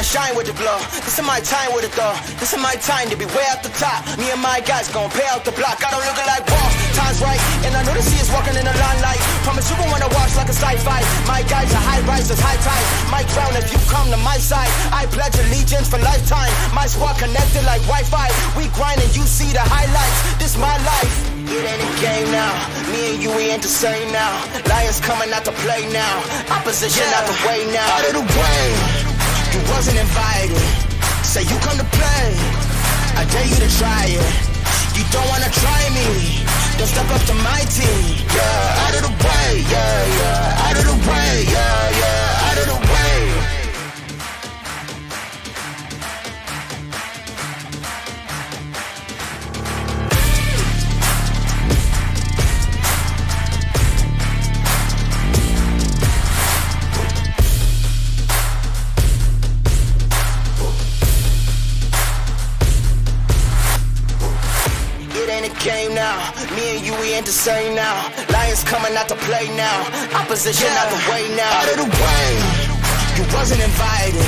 my shine with the glow. This is my time with it though. This is my time to be way at the top. Me and my guys gon' pay out the block. I don't look like boss, time's right. And I know the sea is walking in the limelight. Promise you gon' wanna watch like a sci-fi. My guys are high rises, high tide. My crown if you come to my side. I pledge allegiance for lifetime. My squad connected like Wi-Fi. We grind and you see the highlights. This my life. It ain't a game now. Me and you, we ain't the same now. Lions coming out to play now. Opposition out the way now. Out of the way. You wasn't invited. Say you come to play. I dare you to try it. You don't wanna try me. Don't step up to my team. Yeah, out of the way. Yeah, yeah. Out of the way. Yeah, yeah. Out of the way. Game now, me and you, we ain't the same now. Lions coming out to play now. Opposition out the way now. Out of the way, you wasn't invited.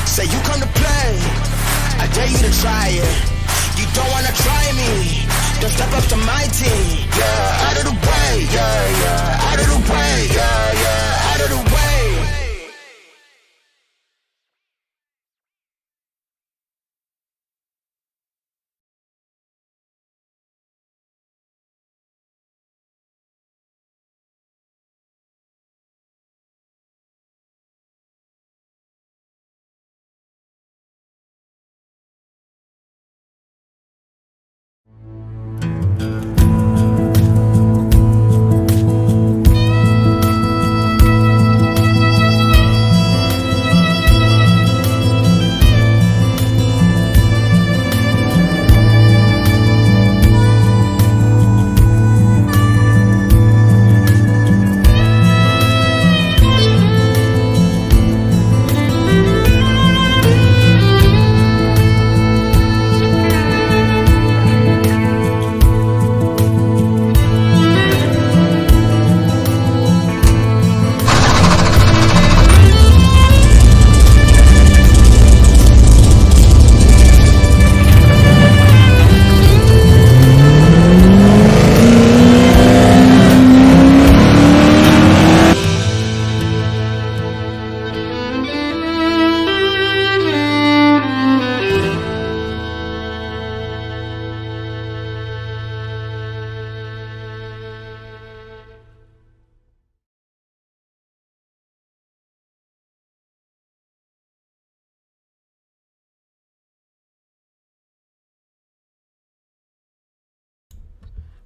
Say you come to play. I dare you to try it. You don't wanna try me. Don't step up to my team. Yeah, out of the way. Yeah, yeah. Out of the way. Yeah, yeah. Out of the way.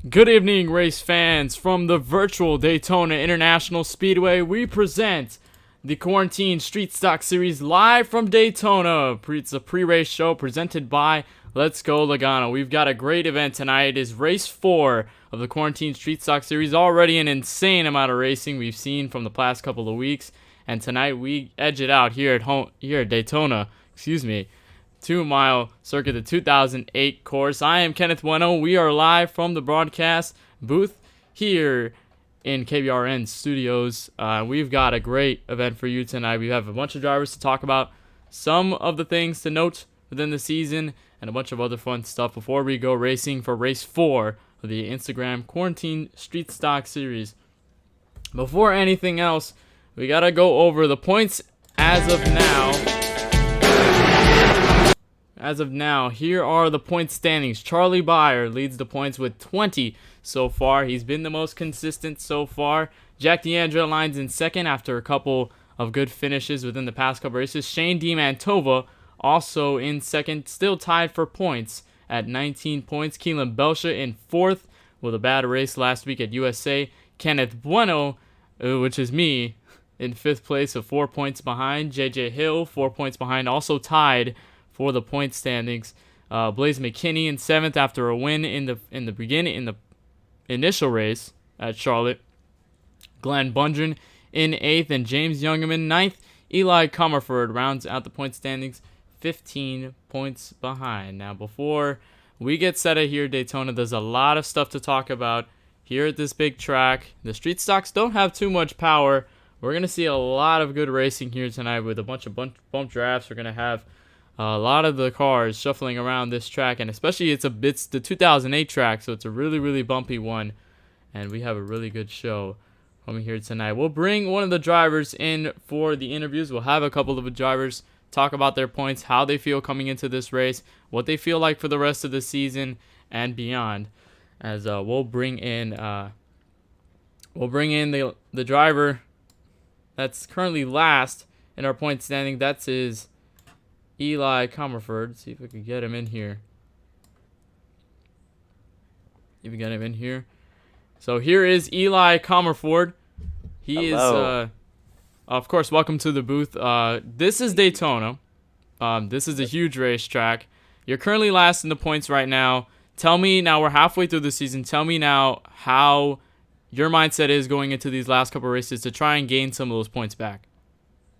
Good evening, race fans. From the virtual Daytona International Speedway, we present the Quarantine Street Stock Series live from Daytona. It's a pre-race show presented by Let's Go Logano. We've got a great event tonight. It is race 4 of the Quarantine Street Stock Series. Already an insane amount of racing we've seen from the past couple of weeks, and tonight we edge it out here at Daytona. 2-mile circuit, the 2008 course. I am Kenneth Bueno. We are live from the broadcast booth here in KBRN Studios. We've got a great event for you tonight. We have a bunch of drivers to talk about, some of the things to note within the season, and a bunch of other fun stuff before we go racing for race 4 of the Instagram Quarantine Street Stock Series. Before anything else, we gotta go over the points as of now. Here are the point standings. Charlie Byer leads the points with 20 so far. He's been the most consistent so far. Jack D'Andrea lines in second after a couple of good finishes within the past couple races. Shane DiMantova also in second, still tied for points at 19 points. Keelan Belsha in fourth with a bad race last week at USA. Kenneth Bueno, which is me, in fifth place of 4 points behind. JJ Hill, 4 points behind, also tied for the point standings. Blaze McKinney in seventh after a win in the initial race at Charlotte. Glenn Bundren in eighth, and James Youngerman ninth. Eli Comerford rounds out the point standings, 15 points behind. Now, before we get set at here at Daytona, there's a lot of stuff to talk about here at this big track. The street stocks don't have too much power We're going to see a lot of good racing here tonight with a bunch of bump drafts. We're going to have a lot of the cars shuffling around this track, and especially it's the 2008 track, so it's a really, really bumpy one, and we have a really good show coming here tonight. We'll bring one of the drivers in for the interviews. We'll have a couple of the drivers talk about their points, how they feel coming into this race, what they feel like for the rest of the season and beyond. As we'll bring in the driver that's currently last in our point standing. That's Eli Comerford. See if we can get him in here. So here is Eli Comerford. He Hello. is, of course, welcome to the booth. This is Daytona. This is a huge racetrack. You're currently last in the points right now. Tell me now, we're halfway through the season. Tell me now how your mindset is going into these last couple races to try and gain some of those points back.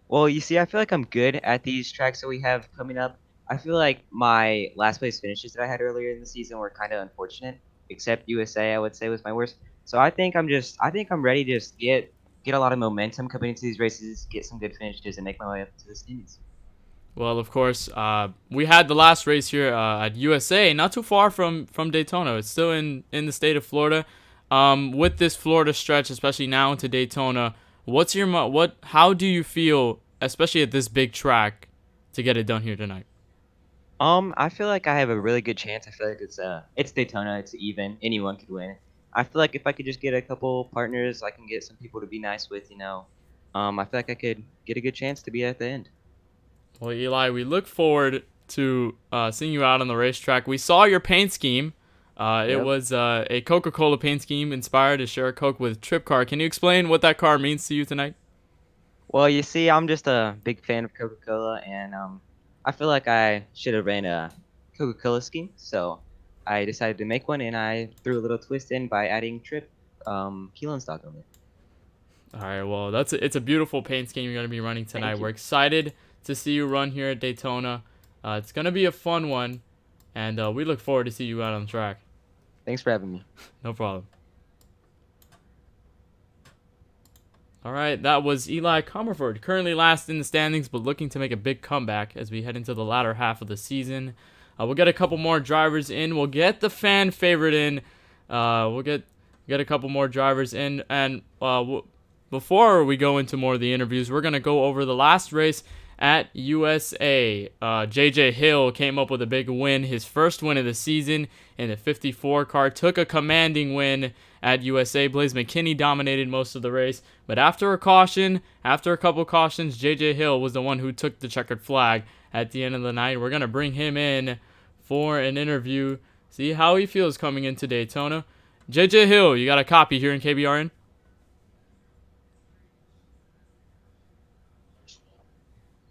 Well, you see, I feel like I'm good at these tracks that we have coming up. I feel like my last place finishes that I had earlier in the season were kind of unfortunate, except USA, I would say, was my worst. So I think I'm ready to just get a lot of momentum coming into these races, get some good finishes, and make my way up to the standings. Well, of course, we had the last race here at USA, not too far from Daytona. It's still in the state of Florida. With this Florida stretch, especially now into Daytona, how do you feel, especially at this big track, to get it done here tonight? I feel like I have a really good chance. I feel like it's Daytona, it's even, anyone could win. I feel like if I could just get a couple partners, I can get some people to be nice with. I feel like I could get a good chance to be at the end. Well, Eli, we look forward to seeing you out on the racetrack. We saw your paint scheme. It Yep. was a Coca-Cola paint scheme inspired to share a Coke with Trip Car. Can you explain what that car means to you tonight? Well, you see, I'm just a big fan of Coca-Cola, and I feel like I should have ran a Coca-Cola scheme, so I decided to make one, and I threw a little twist in by adding Trip Keelan stock on it. All right, well, it's a beautiful paint scheme you're going to be running tonight. Thank you. We're excited to see you run here at Daytona. It's going to be a fun one, and we look forward to see you out on the track. Thanks for having me. No problem. All right, that was Eli Comerford, currently last in the standings, but looking to make a big comeback as we head into the latter half of the season. We'll get a couple more drivers in. We'll get the fan favorite in. We'll get a couple more drivers in, and before we go into more of the interviews, we're gonna go over the last race at USA. JJ Hill came up with a big win, his first win of the season in the 54 car. Took a commanding win at USA. Blaze McKinney dominated most of the race, but after a couple cautions, JJ Hill was the one who took the checkered flag at the end of the night. We're gonna bring him in for an interview, see how he feels coming into Daytona. JJ Hill, you got a copy here in KBRN?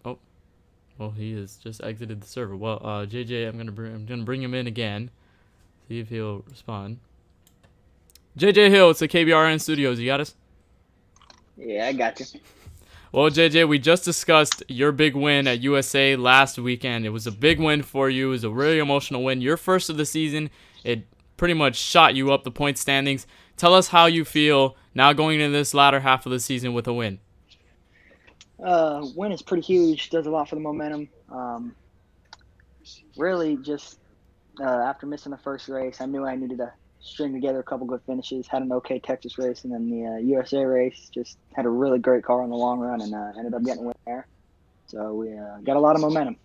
Oh, well, he has just exited the server. Well, JJ, I'm gonna bring him in again. See if he'll respond. JJ Hill, it's the KBRN Studios. You got us? Yeah, I got you. Well, JJ, we just discussed your big win at USA last weekend. It was a big win for you. It was a really emotional win. Your first of the season. It pretty much shot you up the point standings. Tell us how you feel now going into this latter half of the season with a win. Win is pretty huge. Does a lot for the momentum. Really, just after missing the first race, I knew I needed to string together a couple good finishes. Had an okay Texas race, and then the USA race. Just had a really great car in the long run, and ended up getting a win there. So we got a lot of momentum.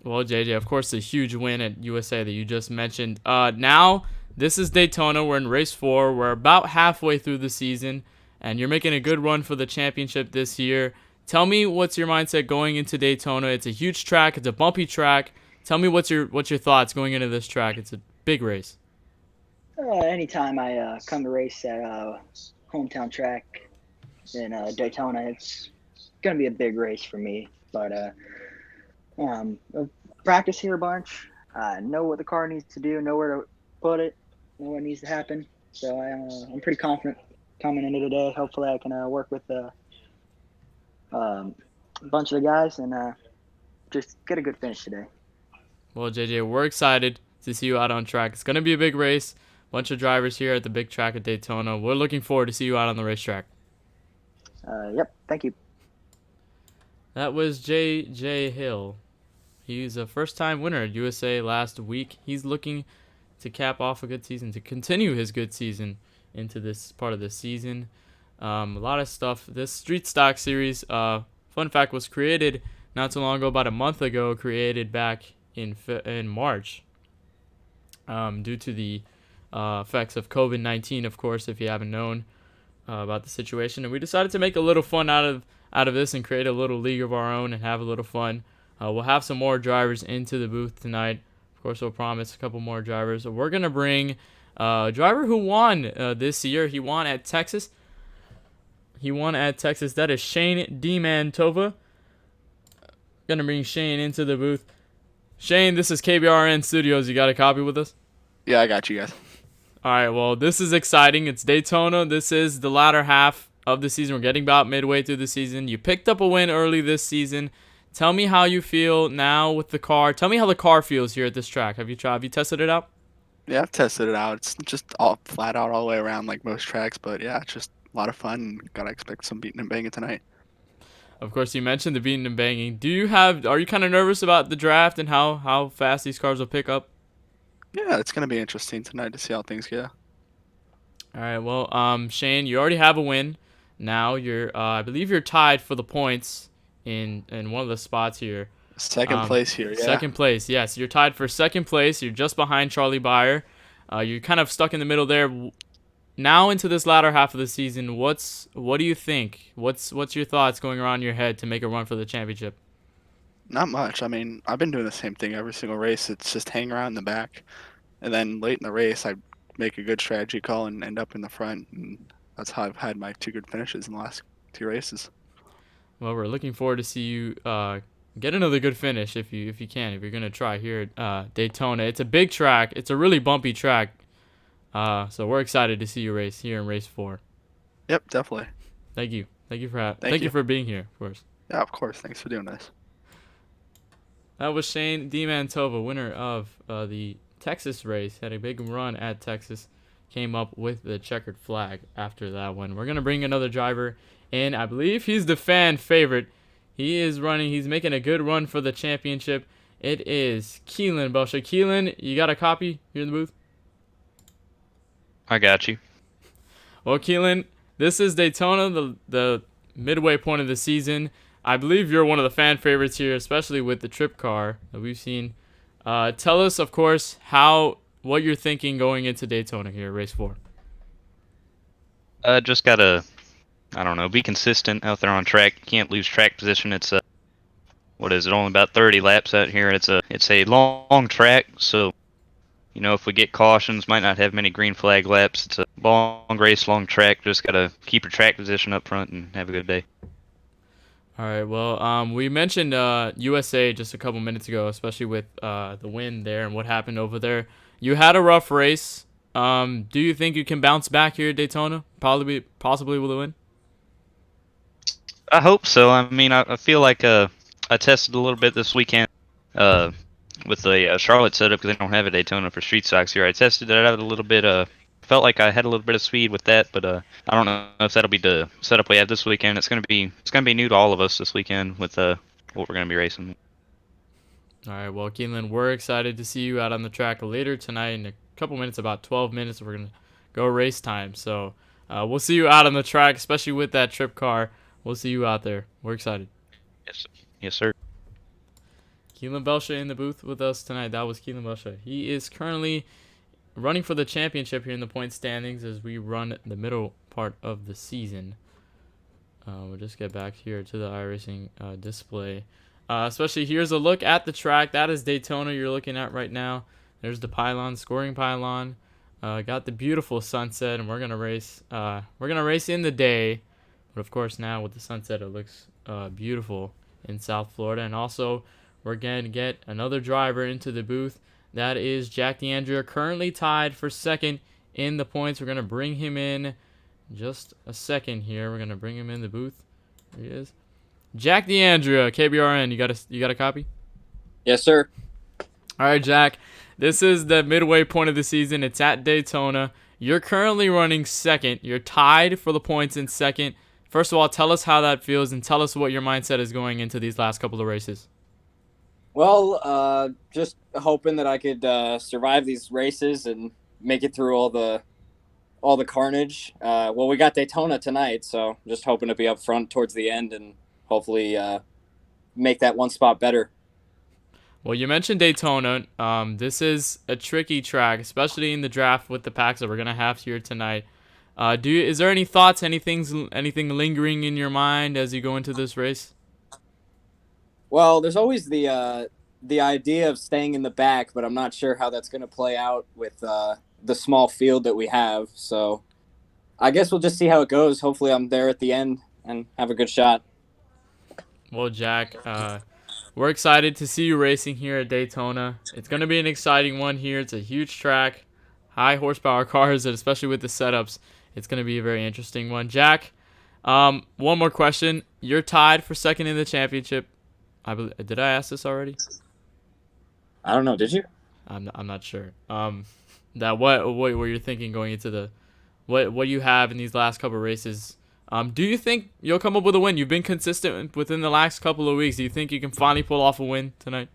Well, JJ, of course, a huge win at USA that you just mentioned. Now, this is Daytona. We're in race 4. We're about halfway through the season, and you're making a good run for the championship this year. Tell me what's your mindset going into Daytona. It's a huge track. It's a bumpy track. Tell me what's your thoughts going into this track. It's a big race. Anytime I come to race at hometown track in Daytona, it's going to be a big race for me. But I've practiced here a bunch. Know what the car needs to do, know where to put it, know what needs to happen. So I'm pretty confident coming into today. Hopefully I can work with a bunch of the guys and just get a good finish today. Well, JJ, we're excited to see you out on track. It's going to be a big race. Bunch of drivers here at the big track at Daytona. We're looking forward to see you out on the racetrack. Yep. Thank you. That was J.J. Hill. He's a first-time winner at USA last week. He's looking to cap off a good season, to continue his good season into this part of the season. A lot of stuff. This Street Stock Series, fun fact, was created not too long ago, about a month ago, created back in March, due to the effects of COVID-19, of course, if you haven't known about the situation. And we decided to make a little fun out of this and create a little league of our own and have a little fun. We'll have some more drivers into the booth tonight. Of course, we'll promise a couple more drivers. We're going to bring a driver who won this year. He won at Texas. That is Shane DeMantova. Going to bring Shane into the booth. Shane, this is KBRN Studios. You got a copy with us? Yeah, I got you guys. All right, well, this is exciting. It's Daytona. This is the latter half of the season. We're getting about midway through the season. You picked up a win early this season. Tell me how you feel now with the car. Tell me how the car feels here at this track. Have you tested it out? Yeah, I've tested it out. It's just all flat out all the way around like most tracks, but yeah, it's just a lot of fun. Gotta expect some beating and banging tonight. Of course, you mentioned the beating and banging. Are you kind of nervous about the draft and how fast these cars will pick up? Yeah, it's gonna be interesting tonight to see how things go. All right, well, Shane, you already have a win. Now I believe you're tied for the points in one of the spots here. Second place here, yeah. Second place, yes. You're tied for second place. You're just behind Charlie Byer. You're kind of stuck in the middle there. Now into this latter half of the season, what do you think? What's your thoughts going around your head to make a run for the championship? Not much. I mean, I've been doing the same thing every single race. It's just hang around in the back, and then late in the race, I make a good strategy call and end up in the front. And that's how I've had my 2 good finishes in the last 2 races. Well, we're looking forward to see you get another good finish if you can. If you're gonna try here at Daytona, it's a big track. It's a really bumpy track. So we're excited to see you race here in race 4. Yep, definitely. Thank you for Thank you for being here, of course. Yeah, of course. Thanks for doing this. That was Shane DeMantova, winner of the Texas race. Had a big run at Texas. Came up with the checkered flag after that one. We're going to bring another driver in. I believe he's the fan favorite. He's making a good run for the championship. It is Keelan Belsha. Keelan, you got a copy here in the booth? I got you. Well, Keelan, this is Daytona, the midway point of the season. I believe you're one of the fan favorites here, especially with the trip car that we've seen. Tell us, of course, what you're thinking going into Daytona here, race 4. Just gotta, I don't know, be consistent out there on track. You can't lose track position. It's what is it? Only about 30 laps out here. It's a long track, so if we get cautions, might not have many green flag laps. It's a long race, long track. Just gotta keep your track position up front and have a good day. All right, well, we mentioned USA just a couple minutes ago, especially with the win there and what happened over there. You had a rough race. Do you think you can bounce back here at Daytona, possibly with a win? I hope so. I mean, I feel like I tested a little bit this weekend with the Charlotte setup because they don't have a Daytona for street stocks here. I tested it out a little bit. Felt like I had a little bit of speed with that, but I don't know if that'll be the setup we have this weekend. It's gonna be new to all of us this weekend with what we're gonna be racing. All right, well, Keelan, we're excited to see you out on the track later tonight in a couple minutes, about 12 minutes. We're gonna go race time, so we'll see you out on the track, especially with that trip car. We'll see you out there. We're excited. Yes, sir. Keelan Belsha in the booth with us tonight. That was Keelan Belsha. He is currently running for the championship here in the point standings as we run the middle part of the season. We'll just get back here to the iRacing display. Especially here's a look at the track. That is Daytona you're looking at right now. There's the pylon, scoring pylon. Got the beautiful sunset, and we're gonna race. We're gonna race in the day, but of course now with the sunset, it looks beautiful in South Florida. And also, we're gonna get another driver into the booth. That is Jack DeAndrea, currently tied for second in the points. We're gonna bring him in just a second here. We're gonna bring him in the booth. There he is. Jack DeAndrea, KBRN. You got a copy? Yes, sir. All right, Jack. This is the midway point of the season. It's at Daytona. You're currently running second. You're tied for the points in second. First of all, tell us how that feels and tell us what your mindset is going into these last couple of races. Well, just hoping that I could survive these races and make it through all the carnage. Well, we got Daytona tonight, so just hoping to be up front towards the end and hopefully make that one spot better. Well, you mentioned Daytona. This is a tricky track, especially in the draft with the packs that we're gonna have here tonight. Is there any thoughts, anything lingering in your mind as you go into this race? Well, there's always the idea of staying in the back, but I'm not sure how that's going to play out with the small field that we have. So I guess we'll just see how it goes. Hopefully, I'm there at the end and have a good shot. Well, Jack, we're excited to see you racing here at Daytona. It's going to be an exciting one here. It's a huge track, high horsepower cars, and especially with the setups, it's going to be a very interesting one. Jack, one more question. You're tied for second in the championship. Did I ask this already? I don't know. Did you? I'm not sure. That what were you thinking going into the what you have in these last couple of races? Do you think you'll come up with a win? You've been consistent within the last couple of weeks. Do you think you can finally pull off a win tonight?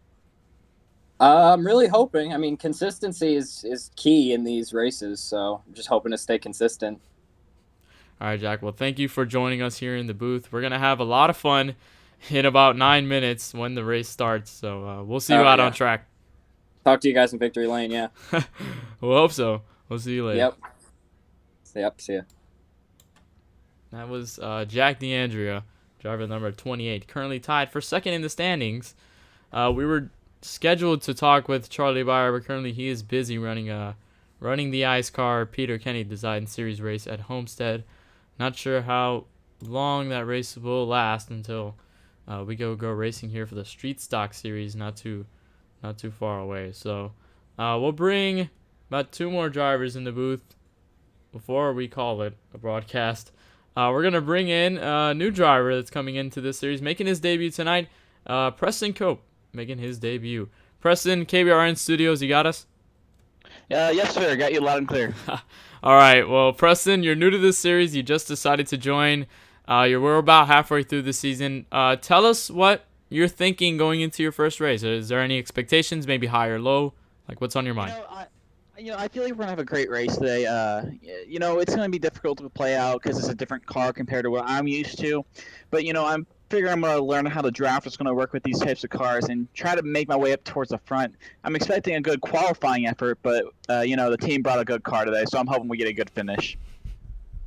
I'm really hoping. I mean, consistency is key in these races, so I'm just hoping to stay consistent. All right, Jack. Well, thank you for joining us here in the booth. We're gonna have a lot of fun in about 9 minutes when the race starts. So we'll see you out on track. Talk to you guys in victory lane. Yeah. We'll hope so. We'll see you later. Yep. See ya. That was Jack DeAndrea, driver number 28, currently tied for second in the standings. We were scheduled to talk with Charlie Byer, but currently he is busy running the Ice Car Peter Kenny Design Series race at Homestead. Not sure how long that race will last until we go racing here for the Street Stock Series, not too far away. So we'll bring about 2 more drivers in the booth before we call it a broadcast. We're going to bring in a new driver that's coming into this series, making his debut tonight, Preston Cope, making his debut. Preston, KBRN Studios, you got us? Yes, sir. Got you loud and clear. All right. Well, Preston, you're new to this series. You just decided to join. We're about halfway through the season. Tell us what you're thinking going into your first race. Is there any expectations, maybe high or low? Like, what's on your mind? I feel like we're gonna have a great race today. It's gonna be difficult to play out because it's a different car compared to what I'm used to. But I'm figuring I'm gonna learn how the draft is gonna work with these types of cars and try to make my way up towards the front. I'm expecting a good qualifying effort, but the team brought a good car today, so I'm hoping we get a good finish.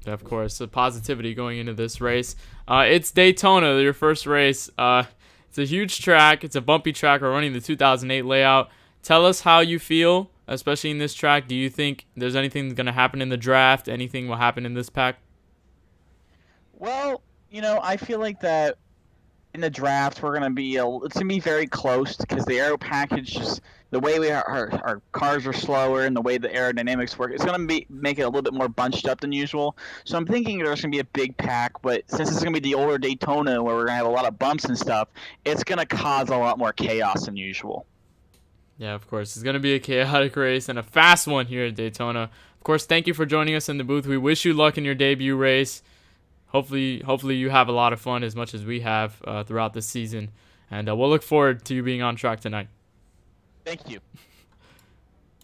Of course, the positivity going into this race. It's Daytona, your first race. It's a huge track. It's a bumpy track. We're running the 2008 layout. Tell us how you feel, especially in this track. Do you think there's anything that's going to happen in the draft? Anything will happen in this pack? Well, I feel like that in the draft we're gonna be it's gonna be very close because the aero package, just the way our cars are slower and the way the aerodynamics work, it's gonna make it a little bit more bunched up than usual. So I'm thinking there's gonna be a big pack, but since it's gonna be the older Daytona where we're gonna have a lot of bumps and stuff, it's gonna cause a lot more chaos than usual. Yeah, of course. It's going to be a chaotic race and a fast one here at Daytona. Of course, thank you for joining us in the booth. We wish you luck in your debut race. Hopefully you have a lot of fun as much as we have throughout the season. And we'll look forward to you being on track tonight. Thank you.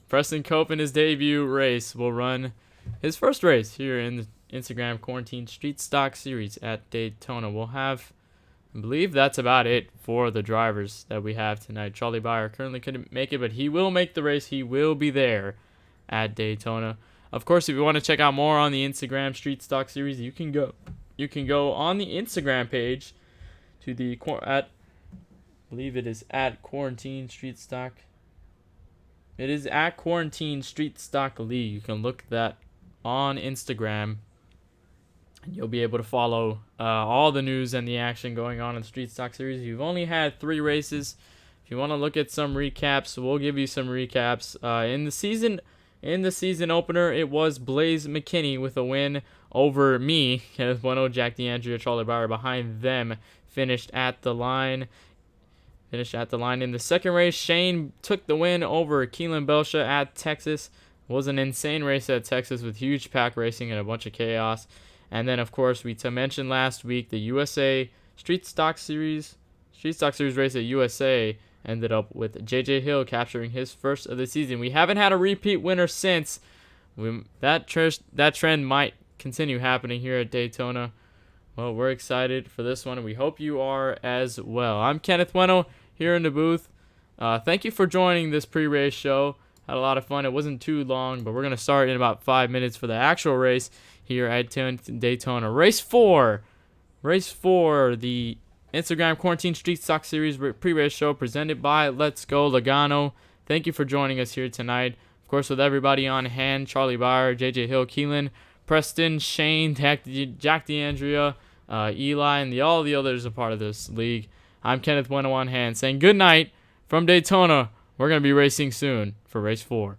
Preston Cope in his debut race will run his first race here in the Instagram Quarantine Street Stock Series at Daytona. We'll have, I believe that's about it for the drivers that we have tonight. Charlie Byer currently couldn't make it, but he will make the race. He will be there at Daytona. Of course, if you want to check out more on the Instagram Street Stock Series, you can go on the Instagram page to the I believe it is at Quarantine Street Stock. It is at Quarantine Street Stock League. You can look that on Instagram. You'll be able to follow all the news and the action going on in the Street Stock Series. You've only had 3 races. If you want to look at some recaps, we'll give you some recaps. In the season opener, it was Blaze McKinney with a win over me. Kenneth Bueno, Jack DeAndrea, Charlie Bauer behind them finished at the line. In the second race, Shane took the win over Keelan Belsha at Texas. It was an insane race at Texas with huge pack racing and a bunch of chaos. And then, of course, we mentioned last week the USA Street Stock Series race at USA ended up with JJ Hill capturing his first of the season. We haven't had a repeat winner since. That trend might continue happening here at Daytona. Well, we're excited for this one, and we hope you are as well. I'm Kenneth Bueno here in the booth. Thank you for joining this pre-race show. Had a lot of fun. It wasn't too long, but we're going to start in about 5 minutes for the actual race here at Daytona. Race 4, the Instagram Quarantine Street Stock Series pre-race show presented by Let's Go Logano. Thank you for joining us here tonight. Of course, with everybody on hand, Charlie Byer, JJ Hill, Keelan, Preston, Shane, Jack DeAndrea, Eli, and all the others a part of this league. I'm Kenneth Bueno on hand saying good night from Daytona. We're going to be racing soon for race 4.